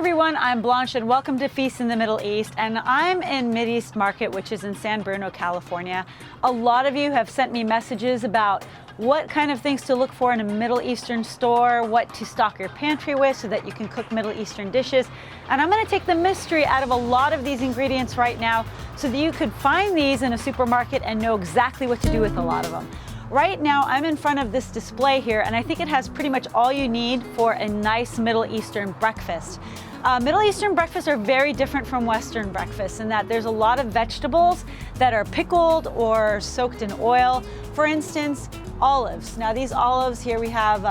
everyone, I'm Blanche and welcome to Feast in the Middle East, and I'm in Mideast Market, which is in San Bruno, California. A lot of you have sent me messages about what kind of things to look for in a Middle Eastern store, what to stock your pantry with so that you can cook Middle Eastern dishes. And I'm going to take the mystery out of a lot of these ingredients right now so that you could find these in a supermarket and know exactly what to do with a lot of them. Right now, I'm in front of this display here, and I think it has pretty much all you need for a nice Middle Eastern breakfast. Middle Eastern breakfasts are very different from Western breakfasts in that there's a lot of vegetables that are pickled or soaked in oil. For instance, olives. Now these olives here, we have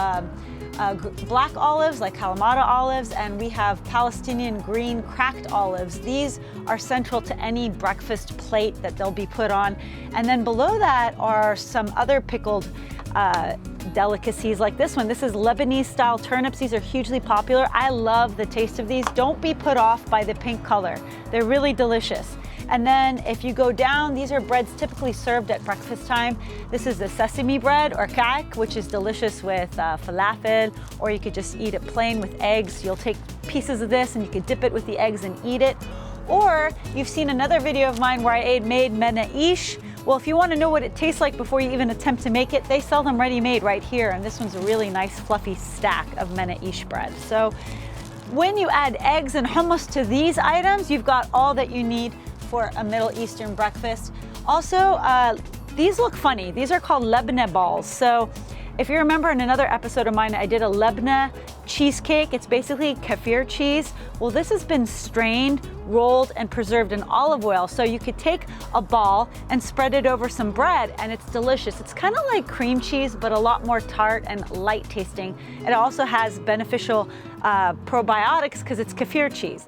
black olives like Kalamata olives, and we have Palestinian green cracked olives. These are central to any breakfast plate that they'll be put on. And then below that are some other pickled delicacies like this one. This is Lebanese style turnips. These are hugely popular. I love the taste of these. Don't be put off by the pink color. They're really delicious. And then if you go down, these are breads typically served at breakfast time. This is the sesame bread or ka'ak, which is delicious with falafel, or you could just eat it plain with eggs. You'll take pieces of this and you could dip it with the eggs and eat it. Or you've seen another video of mine where I made menaish. Well, if you want to know what it tastes like before you even attempt to make it, they sell them ready-made right here. And this one's a really nice fluffy stack of menaish bread. So when you add eggs and hummus to these items, you've got all that you need for a Middle Eastern breakfast. Also, these look funny. These are called Lebanon Balls. So if you remember in another episode of mine, I did a Lebanon cheesecake. It's basically kefir cheese. Well, this has been strained, rolled, and preserved in olive oil. So you could take a ball and spread it over some bread, and it's delicious. It's kind of like cream cheese, but a lot more tart and light tasting. It also has beneficial probiotics because it's kefir cheese.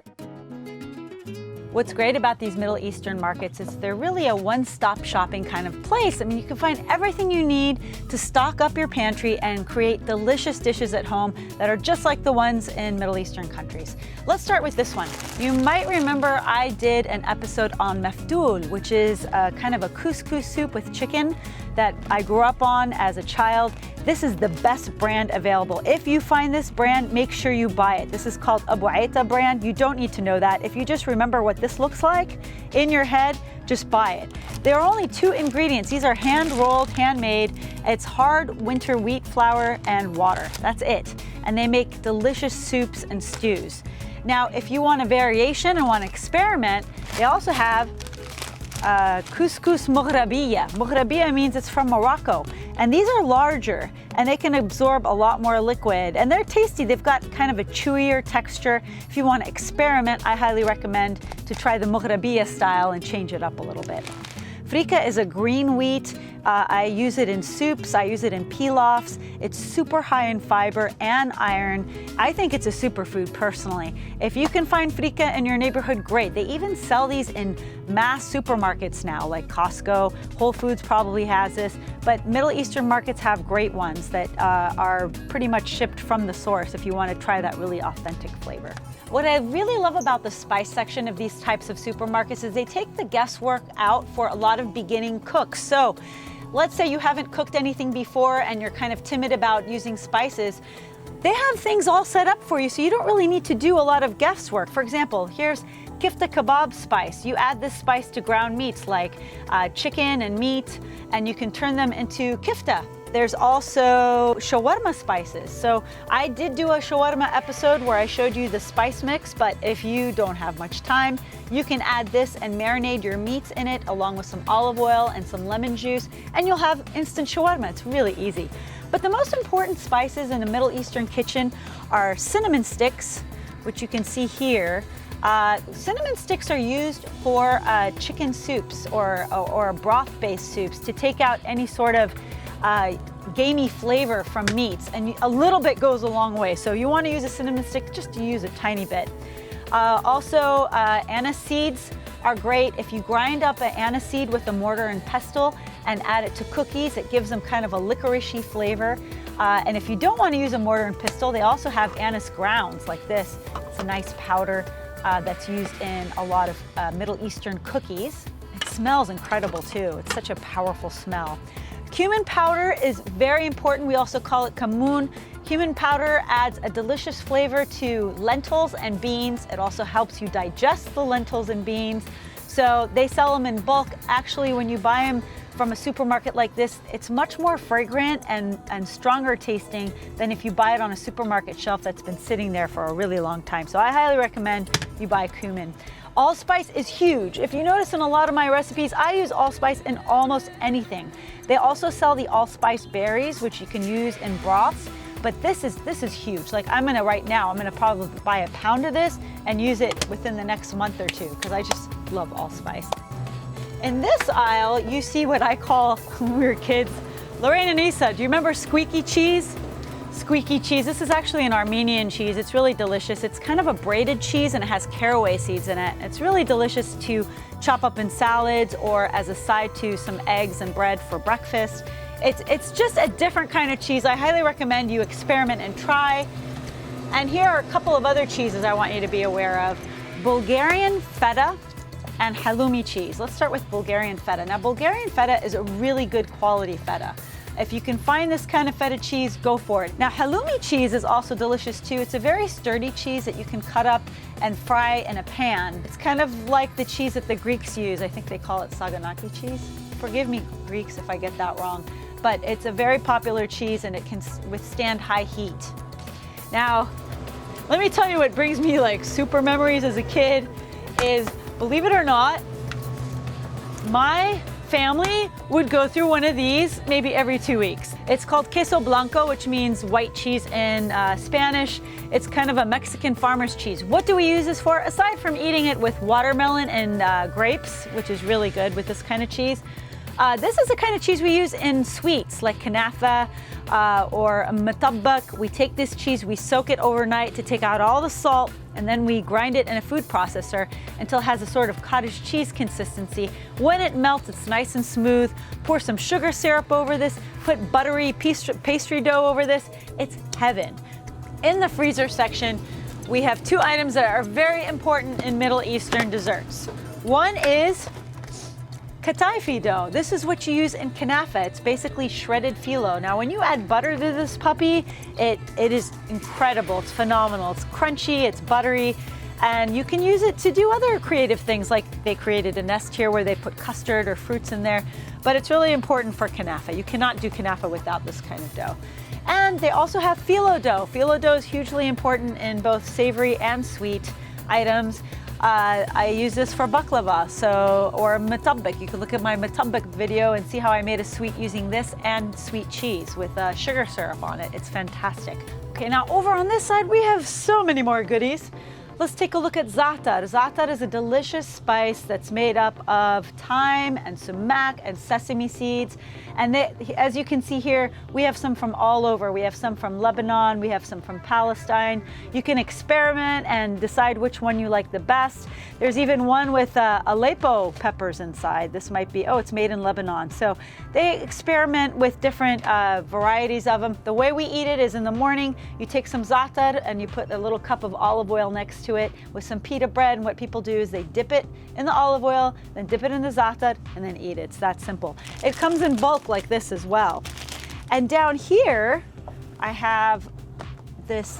What's great about these Middle Eastern markets is they're really a one-stop shopping kind of place. I mean, you can find everything you need to stock up your pantry and create delicious dishes at home that are just like the ones in Middle Eastern countries. Let's start with this one. You might remember I did an episode on mafdoul, which is a kind of a couscous soup with chicken that I grew up on as a child. This is the best brand available. If you find this brand, make sure you buy it. This is called Abu Aita brand. You don't need to know that. If you just remember what this looks like in your head, just buy it. There are only 2 ingredients. These are hand-rolled, handmade. It's hard winter wheat flour and water. That's it. And they make delicious soups and stews. Now, if you want a variation and want to experiment, they also have couscous Maghrabiya. Maghrabiya means it's from Morocco. And these are larger and they can absorb a lot more liquid and they're tasty. They've got kind of a chewier texture. If you want to experiment, I highly recommend to try the Maghrabiya style and change it up a little bit. Frika is a green wheat. I use it in soups, I use it in pilafs. It's super high in fiber and iron. I think it's a superfood personally. If you can find frika in your neighborhood, great. They even sell these in mass supermarkets now, like Costco. Whole Foods probably has this, but Middle Eastern markets have great ones that are pretty much shipped from the source if you want to try that really authentic flavor. What I really love about the spice section of these types of supermarkets is they take the guesswork out for a lot of beginning cooks. So let's say you haven't cooked anything before and you're kind of timid about using spices. They have things all set up for you, so you don't really need to do a lot of guesswork. For example, here's kifta kebab spice. You add this spice to ground meats like chicken and meat, and you can turn them into kifta. There's also shawarma spices. So I did do a shawarma episode where I showed you the spice mix, but if you don't have much time, you can add this and marinate your meats in it along with some olive oil and some lemon juice, and you'll have instant shawarma. It's really easy. But the most important spices in the Middle Eastern kitchen are cinnamon sticks, which you can see here. Cinnamon sticks are used for chicken soups or broth-based soups to take out any sort of gamey flavor from meats, and a little bit goes a long way. So you want to use a cinnamon stick, just to use a tiny bit. Also, anise seeds are great. If you grind up an anise seed with a mortar and pestle and add it to cookies, it gives them kind of a licoricey flavor. And if you don't want to use a mortar and pestle, they also have anise grounds like this. It's a nice powder that's used in a lot of Middle Eastern cookies. It smells incredible too. It's such a powerful smell. Cumin powder is very important. We also call it kamoon. Cumin powder adds a delicious flavor to lentils and beans. It also helps you digest the lentils and beans. So they sell them in bulk. Actually, when you buy them from a supermarket like this, it's much more fragrant and stronger tasting than if you buy it on a supermarket shelf that's been sitting there for a really long time. So I highly recommend you buy cumin. Allspice is huge. If you notice in a lot of my recipes, I use allspice in almost anything. They also sell the allspice berries, which you can use in broths, but this is huge. Like I'm gonna probably buy a pound of this and use it within the next month or two, because I just love allspice. In this aisle, you see what I call, when we were kids, Lorraine and Isa, do you remember squeaky cheese? Squeaky cheese. This is actually an Armenian cheese. It's really delicious. It's kind of a braided cheese and it has caraway seeds in it. It's really delicious to chop up in salads or as a side to some eggs and bread for breakfast. It's just a different kind of cheese. I highly recommend you experiment and try. And here are a couple of other cheeses I want you to be aware of. Bulgarian Feta and Halloumi cheese. Let's start with Bulgarian Feta. Now, Bulgarian Feta is a really good quality Feta. If you can find this kind of feta cheese, go for it. Now, Halloumi cheese is also delicious too. It's a very sturdy cheese that you can cut up and fry in a pan. It's kind of like the cheese that the Greeks use. I think they call it saganaki cheese. Forgive me, Greeks, if I get that wrong. But it's a very popular cheese and it can withstand high heat. Now, let me tell you what brings me like super memories as a kid is, believe it or not, my family would go through one of these maybe every 2 weeks. It's called Kissel Blanco, which means white cheese in Spanish. It's kind of a Mexican farmer's cheese. What do we use this for? Aside from eating it with watermelon and grapes, which is really good with this kind of cheese, this is the kind of cheese we use in sweets like kanafa or matabbak. We take this cheese, we soak it overnight to take out all the salt, and then we grind it in a food processor until it has a sort of cottage cheese consistency. When it melts, it's nice and smooth. Pour some sugar syrup over this, put buttery pastry dough over this. It's heaven. In the freezer section, we have two items that are very important in Middle Eastern desserts. One is Qaddafi dough. This is what you use in kanafa. It's basically shredded phyllo. Now, when you add butter to this puppy, it is incredible. It's phenomenal. It's crunchy, it's buttery, and you can use it to do other creative things, like they created a nest here where they put custard or fruits in there, but it's really important for kanafa. You cannot do kanafa without this kind of dough. And they also have phyllo dough. Phyllo dough is hugely important in both savory and sweet items. I use this for baklava, or matabbak. You can look at my matabbak video and see how I made a sweet using this and sweet cheese with sugar syrup on it. It's fantastic. Okay, now over on this side, we have so many more goodies. Let's take a look at za'atar. Za'atar is a delicious spice that's made up of thyme and sumac and sesame seeds. And as you can see here, we have some from all over. We have some from Lebanon, we have some from Palestine. You can experiment and decide which one you like the best. There's even one with Aleppo peppers inside. This might be, oh, it's made in Lebanon. So they experiment with different varieties of them. The way we eat it is in the morning, you take some za'atar and you put a little cup of olive oil next to it with some pita bread, and what people do is they dip it in the olive oil, then dip it in the za'atar, and then eat it. It's that simple. It comes in bulk like this as well. And down here, I have this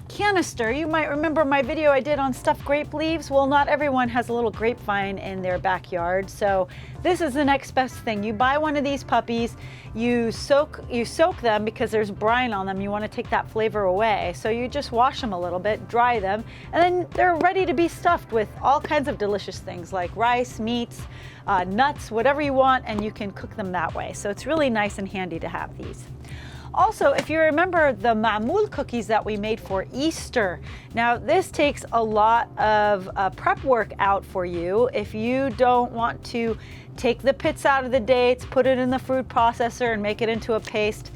canister. You might remember my video I did on stuffed grape leaves. Well, not everyone has a little grapevine in their backyard, so this is the next best thing. You buy one of these puppies, you soak them because there's brine on them. You want to take that flavor away. So you just wash them a little bit, dry them, and then they're ready to be stuffed with all kinds of delicious things like rice, meats, nuts, whatever you want, and you can cook them that way. So it's really nice and handy to have these. Also, if you remember the Mahmud cookies that we made for Easter, now this takes a lot of prep work out for you. If you don't want to take the pits out of the dates, put it in the food processor and make it into a paste,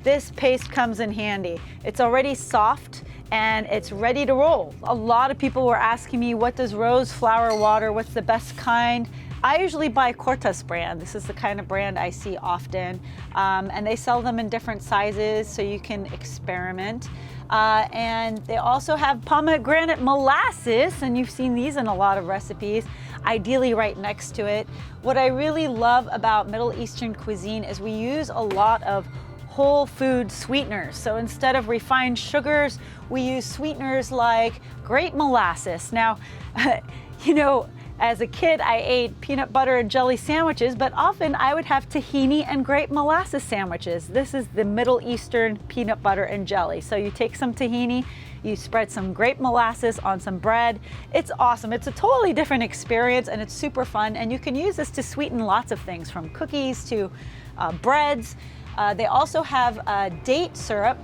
this paste comes in handy. It's already soft and it's ready to roll. A lot of people were asking me, what does rose flour water, what's the best kind? I usually buy Cortas brand. This is the kind of brand I see often. And they sell them in different sizes so you can experiment. And they also have pomegranate molasses, and you've seen these in a lot of recipes, ideally right next to it. What I really love about Middle Eastern cuisine is we use a lot of whole food sweeteners. So instead of refined sugars, we use sweeteners like grape molasses. Now, you know, as a kid, I ate peanut butter and jelly sandwiches, but often I would have tahini and grape molasses sandwiches. This is the Middle Eastern peanut butter and jelly. So you take some tahini, you spread some grape molasses on some bread. It's awesome. It's a totally different experience and it's super fun. And you can use this to sweeten lots of things, from cookies to breads. They also have date syrup.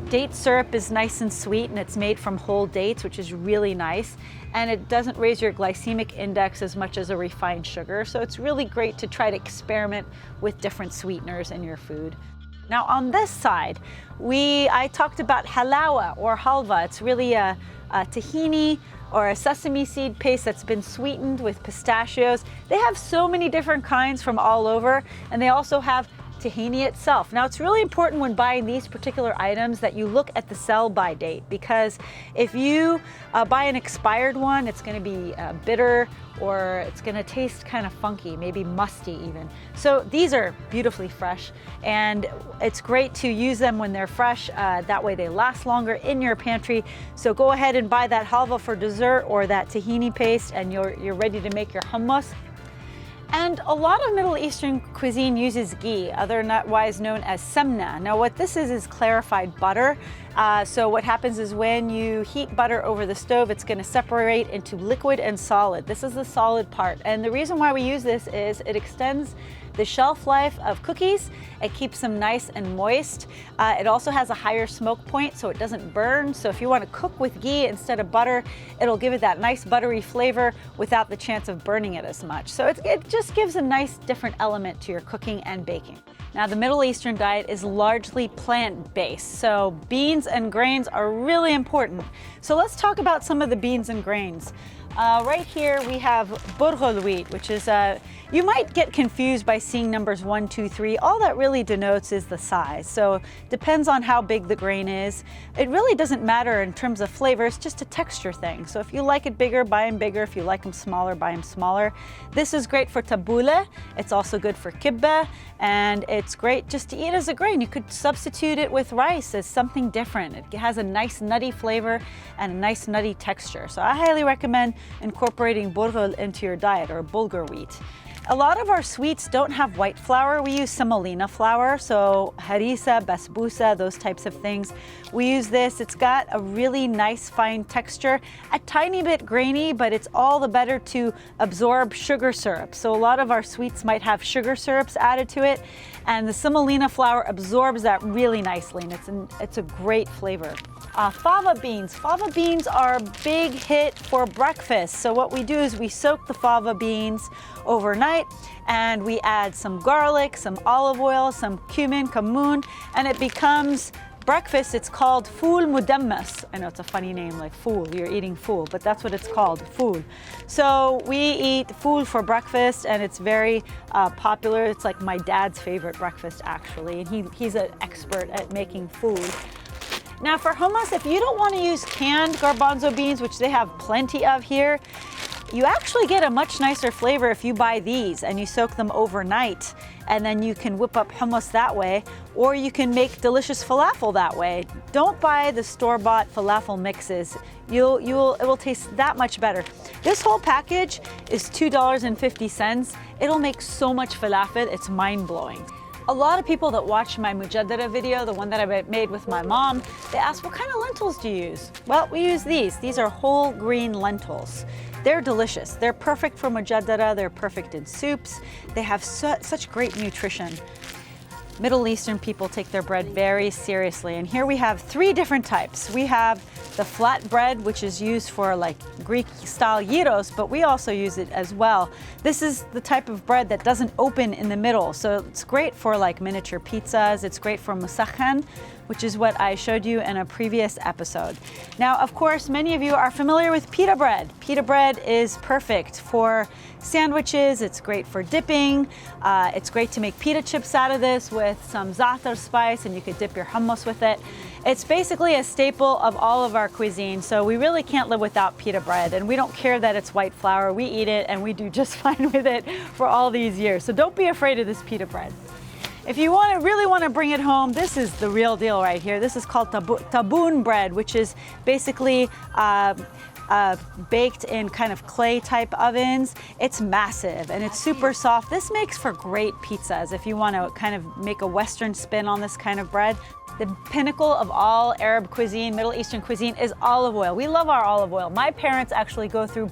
Date syrup is nice and sweet, and it's made from whole dates, which is really nice. And it doesn't raise your glycemic index as much as a refined sugar. So it's really great to try to experiment with different sweeteners in your food. Now on this side, I talked about halawa or halva. It's really a tahini or a sesame seed paste that's been sweetened with pistachios. They have so many different kinds from all over, and they also have tahini itself. Now it's really important when buying these particular items that you look at the sell-by date, because if you buy an expired one, it's going to be bitter, or it's going to taste kind of funky, maybe musty even. So these are beautifully fresh, and it's great to use them when they're fresh. That way they last longer in your pantry. So go ahead and buy that halva for dessert or that tahini paste, and you're ready to make your hummus. And a lot of Middle Eastern cuisine uses ghee, otherwise known as semna. Now what this is clarified butter. So what happens is when you heat butter over the stove, it's going to separate into liquid and solid. This is the solid part. And the reason why we use this is it extends the shelf life of cookies. It keeps them nice and moist. It also has a higher smoke point, so it doesn't burn. So if you want to cook with ghee instead of butter, it'll give it that nice buttery flavor without the chance of burning it as much. So it just gives a nice different element to your cooking and baking. Now the Middle Eastern diet is largely plant-based, so beans and grains are really important. So let's talk about some of the beans and grains. Right here we have burghul wheat, which is you might get confused by seeing numbers 1, 2, 3. All that really denotes is the size. So depends on how big the grain is. It really doesn't matter in terms of flavor, it's just a texture thing. So if you like it bigger, buy them bigger. If you like them smaller, buy them smaller. This is great for tabbouleh. It's also good for kibbeh, and it's great just to eat as a grain. You could substitute it with rice as something different. It has a nice nutty flavor and a nice nutty texture. So I highly recommend incorporating burghul into your diet, or bulgur wheat. A lot of our sweets don't have white flour. We use semolina flour, so harissa, basbousa, those types of things. We use this. It's got a really nice fine texture, a tiny bit grainy, but it's all the better to absorb sugar syrup. So a lot of our sweets might have sugar syrups added to it, and the semolina flour absorbs that really nicely, and it's a great flavor. Fava beans. Fava beans are a big hit for breakfast. So what we do is we soak the fava beans overnight, and we add some garlic, some olive oil, some cumin, and it becomes breakfast. It's called fool mudammas. I know it's a funny name, like fool, you're eating fool, but that's what it's called, fool. So we eat fool for breakfast, and it's very popular. It's like my dad's favorite breakfast, actually, and he's an expert at making food. Now for hummus, if you don't want to use canned garbanzo beans, which they have plenty of here, you actually get a much nicer flavor if you buy these and you soak them overnight, and then you can whip up hummus that way, or you can make delicious falafel that way. Don't buy the store-bought falafel mixes. It will taste that much better. This whole package is $2.50. It'll make so much falafel, it's mind-blowing. A lot of people that watch my mujaddada video, the one that I made with my mom, they ask, what kind of lentils do you use? Well, we use these. These are whole green lentils. They're delicious. They're perfect for mujaddada. They're perfect in soups. They have such great nutrition. Middle Eastern people take their bread very seriously, and here we have 3 different types. We have the flatbread, which is used for like Greek-style gyros, but we also use it as well. This is the type of bread that doesn't open in the middle, so it's great for like miniature pizzas. It's great for musakhan, which is what I showed you in a previous episode. Now, of course, many of you are familiar with pita bread. Pita bread is perfect for sandwiches. It's great for dipping. It's great to make pita chips out of this with some za'atar spice, and you could dip your hummus with it. It's basically a staple of all of our cuisine, so we really can't live without pita bread, and we don't care that it's white flour. We eat it, and we do just fine with it for all these years. So don't be afraid of this pita bread. If you really want to bring it home, this is the real deal right here. This is called Boon bread, which is basically baked in kind of clay type ovens. It's massive and it's super soft. This makes for great pizzas if you want to kind of make a Western spin on this kind of bread. The pinnacle of all Arab cuisine, Middle Eastern cuisine, is olive oil. We love our olive oil. My parents actually go through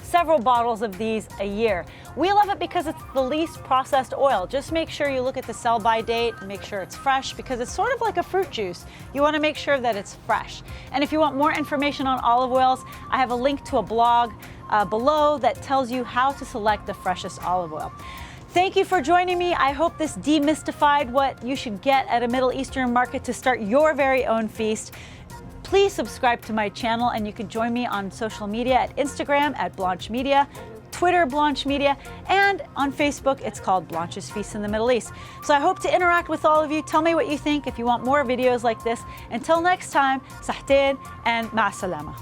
several bottles of these a year. We love it because it's the least processed oil. Just make sure you look at the sell-by date and make sure it's fresh, because it's sort of like a fruit juice. You want to make sure that it's fresh. And if you want more information on olive oils, I have a link to a blog below that tells you how to select the freshest olive oil. Thank you for joining me. I hope this demystified what you should get at a Middle Eastern market to start your very own feast. Please subscribe to my channel, and you can join me on social media at Instagram at Blanche Media, Twitter Blanche Media, and on Facebook it's called Blanche's Feast in the Middle East. So I hope to interact with all of you. Tell me what you think if you want more videos like this. Until next time, sahteen and ma'a salama.